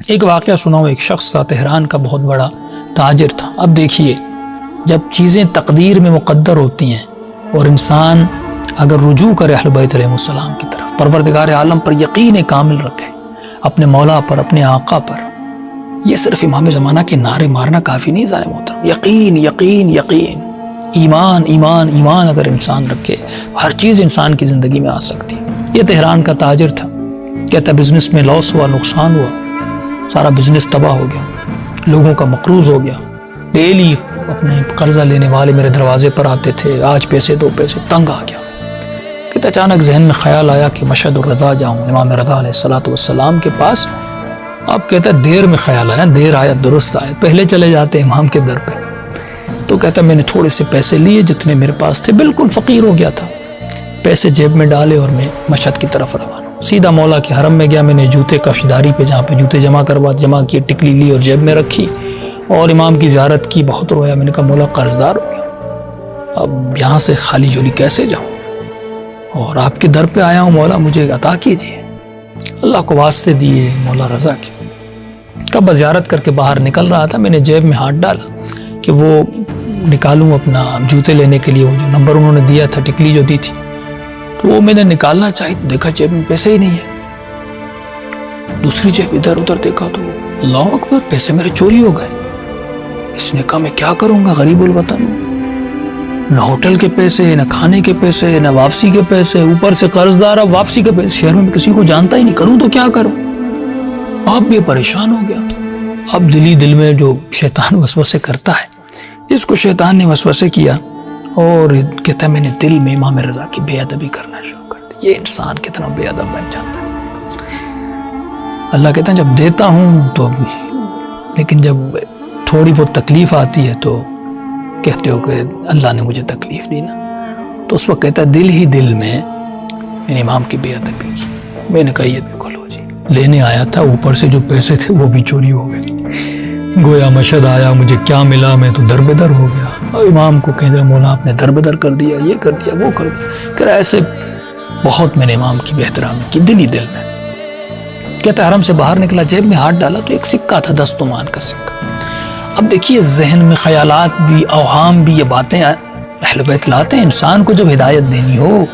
ایک واقعہ سنا ہوں، ایک شخص تھا تہران کا، بہت بڑا تاجر تھا۔ اب دیکھیے، جب چیزیں تقدیر میں مقدر ہوتی ہیں اور انسان اگر رجوع کرے اہل بیت علیہ السلام کی طرف، پروردگار عالم پر یقین کامل رکھے، اپنے مولا پر، اپنے آقا پر، یہ صرف امام زمانہ کے نعرے مارنا کافی نہیں ظالم محترم، یقین یقین یقین، ایمان ایمان ایمان اگر انسان رکھے، ہر چیز انسان کی زندگی میں آ سکتی۔ یہ تہران کا تاجر تھا، کہتا بزنس میں لاس ہوا، نقصان ہوا، سارا بزنس تباہ ہو گیا، لوگوں کا مقروض ہو گیا، ڈیلی اپنے قرضہ لینے والے میرے دروازے پر آتے تھے، آج پیسے دو پیسے، تنگ آ گیا۔ کہتا اچانک ذہن میں خیال آیا کہ مشہد الرضا جاؤں امام رضا علیہ السلام کے پاس۔ اب کہتا دیر میں خیال آیا، دیر آیا درست آیا، پہلے چلے جاتے امام کے در پہ۔ تو کہتا میں نے تھوڑے سے پیسے لیے جتنے میرے پاس تھے، بالکل فقیر ہو گیا تھا، پیسے جیب میں ڈالے اور میں مشہد کی طرف روانہ، سیدھا مولا کے حرم میں گیا۔ میں نے جوتے کفشداری پہ جہاں پہ جوتے جمع کیے، ٹکلی لی اور جیب میں رکھی اور امام کی زیارت کی، بہت رویا۔ میں نے کہا مولا قرضدار ہو گیا، اب یہاں سے خالی جولی کیسے جاؤں، اور آپ کے در پہ آیا ہوں، مولا مجھے عطا کیجیے۔ اللہ کو واسطے دیے مولا رضا کے۔ کب زیارت کر کے باہر نکل رہا تھا، میں نے جیب میں ہاتھ ڈالا کہ وہ نکالوں اپنا جوتے لینے کے لیے، وہ جو نمبر انہوں نے دیا تھا، ٹکلی جو دی تھی، تو وہ میں نے نکالنا چاہی تو دیکھا جیب میں پیسے ہی نہیں ہے۔ دوسری جیب ادھر ادھر دیکھا تو اللہ اکبر، پیسے میرے چوری ہو گئے۔ اس نے کہا میں کیا کروں گا، غریب الوطن، نہ ہوٹل کے پیسے، نہ کھانے کے پیسے، نہ واپسی کے پیسے، اوپر سے قرض دار، اب واپسی کے پیسے، شہر میں کسی کو جانتا ہی نہیں، کروں تو کیا کروں۔ اب بھی پریشان ہو گیا۔ اب دل میں جو شیطان وسوسے کرتا ہے، اس کو شیطان نے وسوسے کیا اور کہتا ہے میں نے دل میں امام رضا کی بے ادبی کرنا شروع کر دی۔ یہ انسان کتنا بے ادب بن جاتا ہے۔ اللہ کہتا ہے جب دیتا ہوں تو، لیکن جب تھوڑی بہت تکلیف آتی ہے تو کہتے ہو کہ اللہ نے مجھے تکلیف دی نا، تو اس وقت کہتا ہے دل میں نے امام کی بے ادبی کی۔ میں نے کہا یہ بالکل ہو جی، لینے آیا تھا، اوپر سے جو پیسے تھے وہ بھی چوری ہو گئے، گویا مشہد آیا، مجھے کیا ملا، میں تو در بدر ہو گیا۔ اور امام کو کہہ رہا مولا آپ نے در بدر کر دیا، یہ کر دیا، وہ کر دیا۔ کہہ رہا ایسے بہت میں نے امام کی بے احترامی کی دل میں۔ کہتا حرم سے باہر نکلا، جیب میں ہاتھ ڈالا تو ایک سکہ تھا، 10 تومان کا سکہ۔ اب دیکھیے ذہن میں خیالات بھی، اوہام بھی، یہ باتیں اہل بیت لاتے ہیں۔ انسان کو جب ہدایت دینی ہو،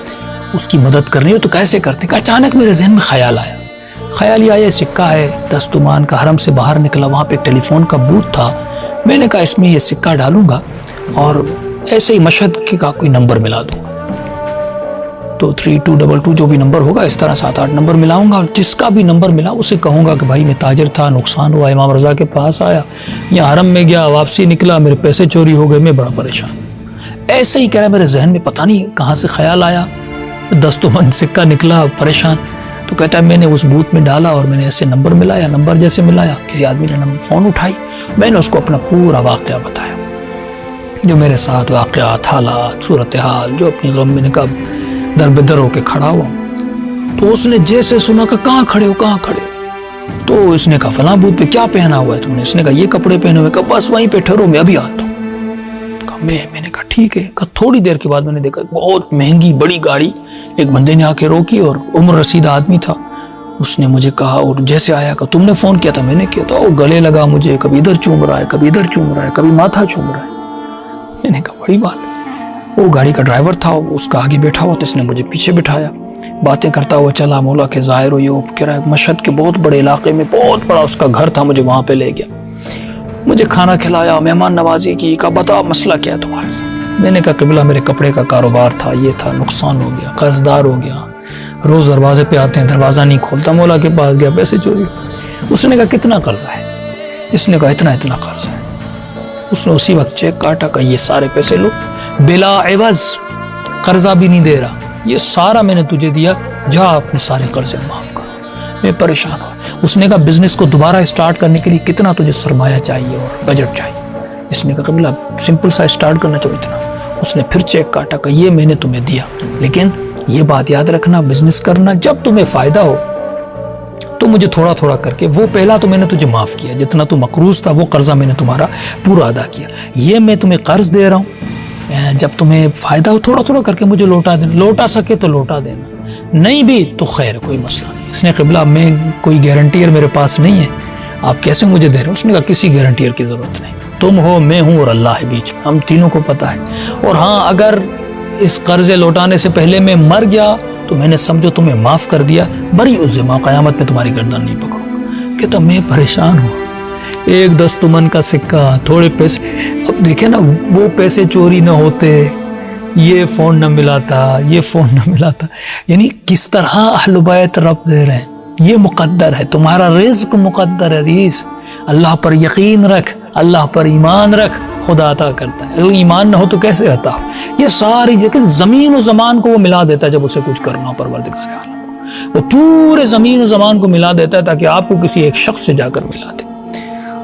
اس کی مدد کرنی ہو تو کیسے کرتے ہیں؟ کہ اچانک میرے ذہن میں خیال آیا، یہ آیا سکہ ہے 10 تومان کا۔ حرم سے باہر نکلا، وہاں پہ ٹیلی فون کا بوتھ تھا، میں نے کہا اس میں یہ سکہ ڈالوں گا اور ایسے ہی مشہد کا کوئی نمبر ملا دوں گا، تو 3222 جو بھی نمبر ہوگا، اس طرح 7-8 نمبر ملاؤں گا، اور جس کا بھی نمبر ملا اسے کہوں گا کہ بھائی میں تاجر تھا، نقصان ہوا، امام رضا کے پاس آیا، یہاں حرم میں گیا، واپسی نکلا، میرے پیسے چوری ہو گئے، میں بڑا پریشان۔ ایسے ہی کہہ رہا میرے ذہن میں پتہ نہیں کہاں سے خیال آیا، 10 تومن سکہ نکلا، پریشان۔ تو کہتا ہے میں نے اس بوتھ میں ڈالا اور میں نے ایسے نمبر ملایا، نمبر جیسے ملایا، کسی آدمی نے فون اٹھائی، میں نے اس کو اپنا پورا واقعہ بتایا، جو میرے ساتھ واقعات، حالات، صورتحال، جو اپنی غم میں نے کہا در بدر ہو کے کھڑا ہوا۔ تو اس نے جیسے سنا کہ کہاں کھڑے ہو، کہاں کھڑے ہو، تو اس نے کہا فلاں بوتھ پہ کیا پہنا ہوا ہے تم نے؟ اس نے کہا یہ کپڑے پہنے ہوئے۔ کہا بس وہیں پہ ٹھہرو، میں ابھی آتا ہوں۔ میں نے کہا ٹھیک ہے۔ کہا تھوڑی دیر کے بعد میں نے دیکھا بہت مہنگی بڑی گاڑی ایک بندے نے آ کے روکی، اور عمر رسیدہ آدمی تھا۔ اس نے مجھے کہا، اور جیسے آیا کہ تم نے فون کیا تھا؟ میں نے کیا تھا۔ وہ گلے لگا مجھے، کبھی ادھر چوم رہا ہے، کبھی ادھر چوم رہا ہے، کبھی ماتھا چوم رہا ہے۔ میں نے کہا بڑی بات۔ وہ گاڑی کا ڈرائیور تھا، اس کا آگے بیٹھا ہوا، تو اس نے مجھے پیچھے بٹھایا، باتیں کرتا ہوا چلا، مولا کے ظاہر ہوئی، وہ کہہ رہا ہے مشہد کے بہت بڑے علاقے میں بہت بڑا اس کا گھر تھا، مجھے وہاں پہ لے گیا، مجھے کھانا کھلایا، مہمان نوازی کی۔ کہا بتا مسئلہ کیا ہے تمہارے ساتھ؟ میں نے کہا قبلہ میرے کپڑے کا کاروبار تھا، یہ تھا، نقصان ہو گیا، قرض دار ہو گیا، روز دروازے پہ آتے ہیں، دروازہ نہیں کھولتا، مولا کے پاس گیا، پیسے چوری ہو۔ اس نے کہا کتنا قرضہ ہے؟ اس نے کہا اتنا قرض ہے۔ اس نے اسی وقت چیک کاٹا کہ یہ سارے پیسے لو، بلا عوض، قرضہ بھی نہیں دے رہا، یہ سارا میں نے تجھے دیا، جا اپنے سارے قرضے معاف کر۔ میں پریشان ہوا۔ اس نے کہا بزنس کو دوبارہ اسٹارٹ کرنے کے لیے کتنا تجھے سرمایہ چاہیے اور بجٹ چاہیے؟ اس نے کہا قبلہ سمپل سا اسٹارٹ کرنا چاہو اتنا۔ اس نے پھر چیک کاٹا کہ یہ میں نے تمہیں دیا، لیکن یہ بات یاد رکھنا، بزنس کرنا جب تمہیں فائدہ ہو تو مجھے تھوڑا تھوڑا کر کے، وہ پہلا تو میں نے تجھے معاف کیا، جتنا تو مقروض تھا وہ قرضہ میں نے تمہارا پورا ادا کیا، یہ میں تمہیں قرض دے رہا ہوں، جب تمہیں فائدہ ہو تھوڑا تھوڑا کر کے مجھے لوٹا دینا، لوٹا سکے تو لوٹا دینا، نہیں بھی تو خیر کوئی مسئلہ نہیں۔ اس نے قبلہ میں کوئی گارنٹیئر میرے پاس نہیں ہے، آپ کیسے مجھے دے رہے ہیں؟ اس نے کہا کسی گارنٹیئر کی ضرورت نہیں، تم ہو، میں ہوں اور اللہ ہے بیچ میں، ہم تینوں کو پتہ ہے، اور ہاں اگر اس قرضے لوٹانے سے پہلے میں مر گیا تو میں نے سمجھو تمہیں معاف کر دیا، بری عزما، قیامت میں تمہاری گردن نہیں پکڑوں گا۔ کہتا میں پریشان ہوں، 1 تمن کا سکہ، تھوڑے پیسے، اب دیکھیں نا وہ پیسے چوری نہ ہوتے، یہ فون نہ ملاتا، یہ فون نہ ملاتا، یعنی کس طرح اہل بیت رب دے رہے ہیں، یہ مقدر ہے، تمہارا رزق مقدر ہے عزیز، اللہ پر یقین رکھ، اللہ پر ایمان رکھ، خدا عطا کرتا ہے، اگر ایمان نہ ہو تو کیسے عطا؟ یہ ساری، لیکن زمین و زمان کو وہ ملا دیتا ہے جب اسے کچھ کرنا ہو، پروردگار عالم کو وہ پورے زمین و زمان کو ملا دیتا ہے تاکہ آپ کو کسی ایک شخص سے جا کر ملا دے۔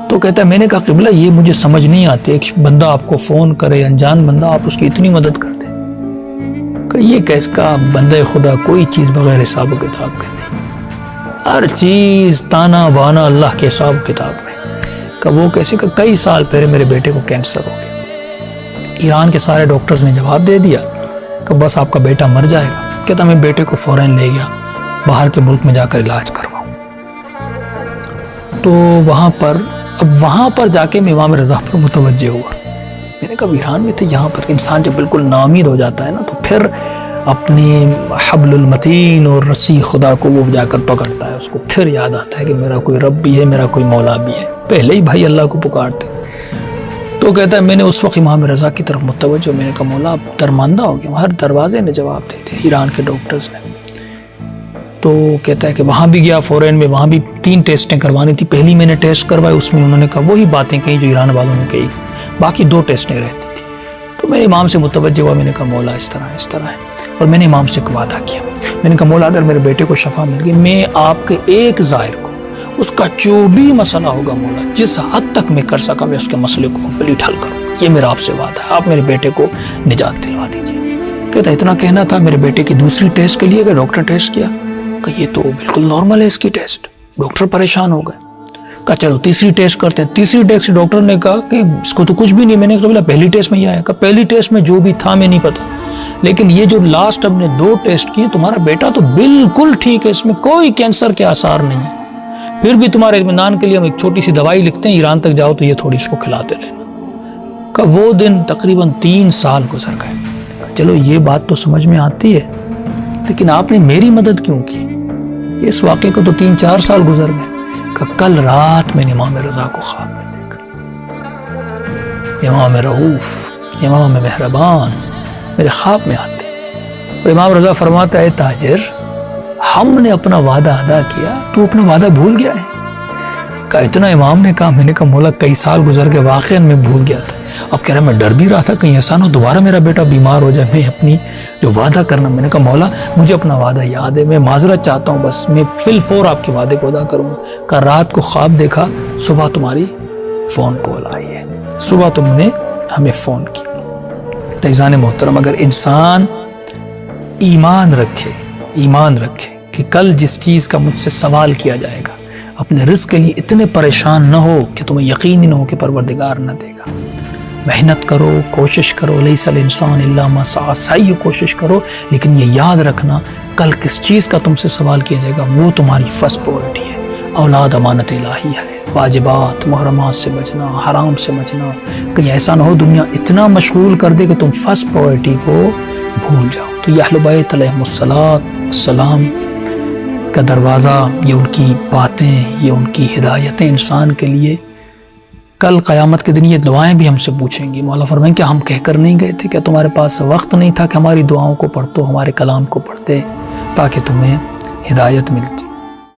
تو کہتا ہے میں نے کہا قبلہ یہ مجھے سمجھ نہیں آتی، ایک بندہ آپ کو فون کرے، انجان بندہ، آپ اس کی اتنی مدد کر دیں، کہ یہ کیس کا بندہ خدا کوئی چیز بغیر حساب و کتاب کے نہیں، ہر چیز تانا بانا اللہ کے حساب و کتاب میں۔ کہ وہ کیسے کہ کئی سال پہلے میرے بیٹے کو کینسر ہو گیا، ایران کے سارے ڈاکٹرز نے جواب دے دیا کہ بس آپ کا بیٹا مر جائے گا۔ کہتا میں بیٹے کو فوراً لے گیا باہر کے ملک میں جا کر علاج کرواؤں، تو وہاں پر جا کے میں امام رضا پر متوجہ ہوا۔ میں نے کہا ایران میں تھے، یہاں پر انسان جب بالکل ناامید ہو جاتا ہے نا تو پھر اپنی حبل المتین اور رسی خدا کو وہ جا کر پکڑتا ہے، اس کو پھر یاد آتا ہے کہ میرا کوئی رب بھی ہے، میرا کوئی مولا بھی ہے، پہلے ہی بھائی اللہ کو پکارتے۔ تو کہتا ہے میں نے اس وقت امام رضا کی طرف متوجہ، میں نے کہا مولا آپ درماندہ ہو گیا، ہر دروازے نے جواب دے دیا ایران کے ڈاکٹرز نے۔ تو کہتا ہے کہ وہاں بھی گیا فورین میں، وہاں بھی 3 ٹیسٹیں کروانی تھی، پہلی میں نے ٹیسٹ کروائی، اس میں انہوں نے کہا وہی باتیں کہیں جو ایران والوں نے کہی، باقی 2 ٹیسٹیں رہتی تھی۔ تو میں نے امام سے متوجہ ہوا، میں نے کہا مولا اس طرح ہے، اور میں نے امام سے ایک وعدہ کیا، میں نے کہا مولا اگر میرے بیٹے کو شفا مل گئی، میں آپ کے ایک زائر کو اس کا جو بھی مسئلہ ہوگا مولا، جس حد تک میں کر سکا میں اس کے مسئلے کو کمپلیٹ حل کروں، یہ میرا آپ سے وعدہ ہے، آپ میرے بیٹے کو نجات دلوا دیجیے۔ کہتا اتنا کہنا تھا، میرے بیٹے کی دوسری ٹیسٹ کے لیے کہ ڈاکٹر ٹیسٹ کیا کہ یہ تو بالکل نارمل ہے اس کی ٹیسٹ، ڈاکٹر پریشان ہو گئے، کہا چلو تیسری ٹیسٹ کرتے ہیں۔ تیسری ٹیسٹ ڈاکٹر نے کہا کہ اس کو تو کچھ بھی نہیں، میں نے کہا پہلی ٹیسٹ میں یہ آیا، کہا پہلی ٹیسٹ میں جو بھی تھا میں نہیں پتا، لیکن یہ جو لاسٹ اب نے 2 ٹیسٹ کیے، تمہارا بیٹا تو بالکل ٹھیک ہے، اس میں کوئی کینسر کے آثار نہیں ہے، پھر بھی تمہارے اطمینان کے لیے ہم ایک چھوٹی سی دوائی لکھتے ہیں، ایران تک جاؤ تو یہ تھوڑی اس کو کھلاتے رہنا۔ کہ وہ دن تقریباً 3 سال گزر گئے۔ چلو یہ بات تو سمجھ میں آتی ہے، لیکن آپ نے میری مدد کیوں کی؟ اس واقعے کو تو 3-4 سال گزر گئے۔ کہ کل رات میں نے امام رضا کو خواب میں دیکھا، امام رؤوف، امام مہربان میرے خواب میں آتے، اور امام رضا فرماتا ہے تاجر ہم نے اپنا وعدہ ادا کیا، تو اپنا وعدہ بھول گیا ہے؟ کہ اتنا امام نے کہا، میں نے کہا مولا کئی سال گزر گئے، واقعا میں بھول گیا تھا۔ اب کہہ رہا میں ڈر بھی رہا تھا کہیں ایسا نہ دوبارہ میرا بیٹا بیمار ہو جائے، میں اپنی جو وعدہ کرنا، میں نے کہا مولا مجھے اپنا وعدہ یاد ہے، میں معذرت چاہتا ہوں، بس میں فی الفور آپ کے وعدے کو ادا کروں گا۔ کہ رات کو خواب دیکھا، صبح تمہاری فون کال آئی ہے، صبح تم نے ہمیں فون کی۔ عزیزان محترم، اگر انسان ایمان رکھے کہ کل جس چیز کا مجھ سے سوال کیا جائے گا، اپنے رزق کے لیے اتنے پریشان نہ ہو کہ تمہیں یقین ہی نہ ہو کہ پروردگار نہ دے گا، محنت کرو، کوشش کرو، لیس الانسان الا ما سعی، صحیح کوشش کرو، لیکن یہ یاد رکھنا کل کس چیز کا تم سے سوال کیا جائے گا وہ تمہاری فرسٹ پرائورٹی ہے۔ اولاد امانت الہی ہے، واجبات محرمات سے بچنا، حرام سے بچنا، کہیں ایسا نہ ہو دنیا اتنا مشغول کر دے کہ تم فرسٹ پرائورٹی کو بھول جاؤ۔ تو یہ اہل بیت علیہم السلام کا دروازہ، یہ ان کی باتیں، یہ ان کی ہدایتیں انسان کے لیے کل قیامت کے دن یہ دعائیں بھی ہم سے پوچھیں گی۔ مولا فرمائیں کہ ہم کہہ کر نہیں گئے تھے، کیا تمہارے پاس وقت نہیں تھا کہ ہماری دعاؤں کو پڑھتے، ہمارے کلام کو پڑھتے تاکہ تمہیں ہدایت ملتی۔